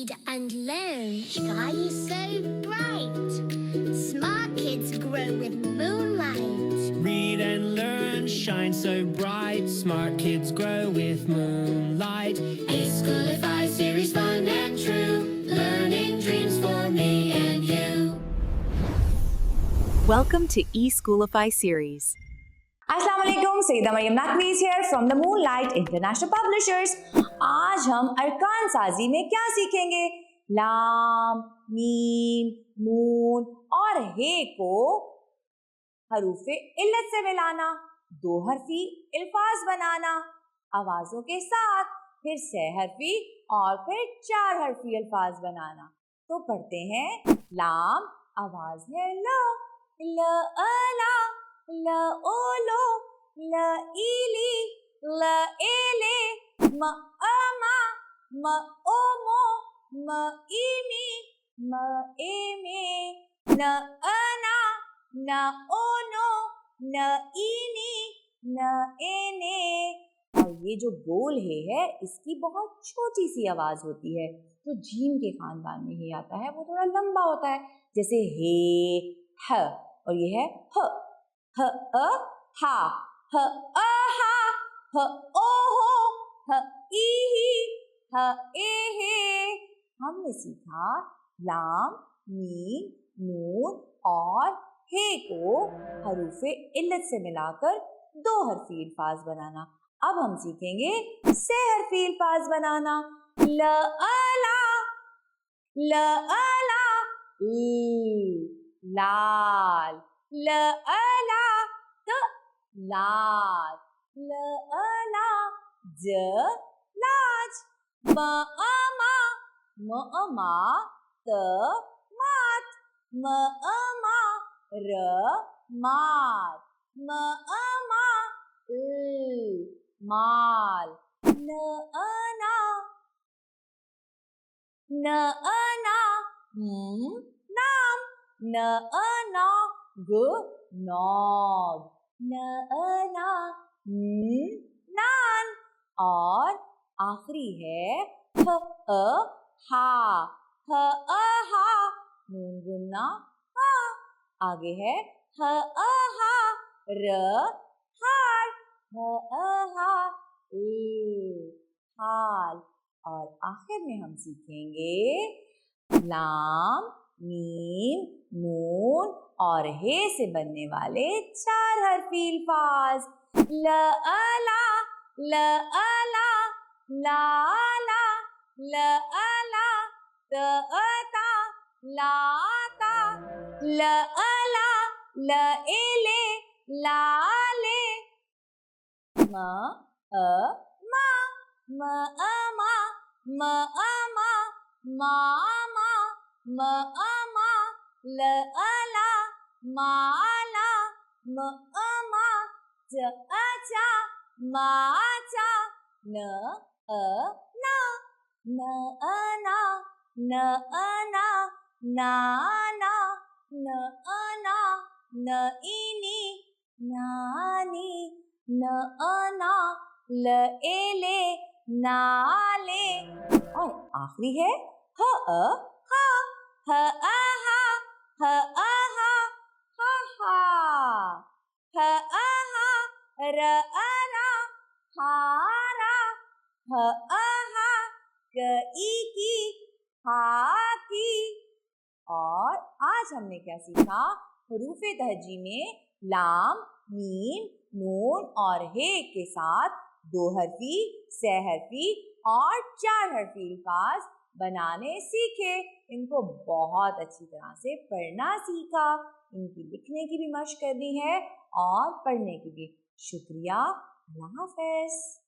read and learn. Sky is so bright. Smart kids grow with moonlight. Read and learn, shine so bright. Smart kids grow with moonlight. E-Schoolify series, fun and true. Learning dreams for me and you. Welcome to E-Schoolify series. Assalamualaikum, Sayyida Maryam Naqvi is here from the Moonlight International Publishers. आज हम अरकान साजी में क्या सीखेंगे? लाम, meme, नून और हे को हरूफे इल्लत से मिलाना, दो हरफी अल्फाज बनाना, आवाजों के साथ, फिर सह हरफी और फिर चार हरफी अल्फाज बनाना। तो पढ़ते हैं। लाम आवाज है ल, ल अला, ल ओलो, ल इली, ल एले, म अमा, म ओमो, म इमी, म एमे, न अना, न ओनो, न इनी, न एने। और ये जो बोल है इसकी बहुत छोटी सी आवाज होती है। तो जीम के खानदान में ही आता है, वो थोड़ा लंबा होता है, जैसे हे, ह, और ये है ह, ह अ हा, ह अ हा, ह ओ हो, ह ई ही, ह ए हे। हमने सीखा लाम, मीम, नून और हे को हरूफे इल्लत से मिलाकर दो हरफी अल्फाज बनाना। अब हम सीखेंगे से हरफी अल्फाज बनाना। ल अला, ल अला, लाल, ल अला, त लाल, ल अला, ज लाज, म अमा, म अमा, त मात, म अमा, र मात, म अमा, माल, न अना, न अना, नाम, न अना, ग नॉग, न अना, नान। और आखिरी है ह अ हा, ह अ हा, नून गुन्ना हा। आगे है ह अ हा, र हार, ह अ हा, हाल। और आखिर में हम सीखेंगे लाम, मीम, नून और हे से बनने वाले चार हरफी अल्फाज। ल अला, ल अला, ला ला, ल अला, त अता, ला ता, ल अला, ल एले, ला ले, म अ मा, म अमा, म अमा, मामा, म अमा, ल अला, माला, म अमा, च अचा, माचा, न अ ना, न अना, न अना, नाना, न अना, न इनी, नानी, न अना, ल एले, नाले। और आखिरी है ह अ हा, ह अ हा, ह अ हा, हा हा, ह अ हा, र अ रा, हारा, ह अ हा, क ई की, हा की। और आज हमने क्या सीखा? हरूफे तहजी में लाम, मीम, नून और हे के साथ दो हरफी, सह हरफी और चार हरफी अल्फाज बनाने सीखे। इनको बहुत अच्छी तरह से पढ़ना सीखा। इनकी लिखने की भी मशक करनी है और पढ़ने की भी। शुक्रिया। अल्लाह हाफ़िज़।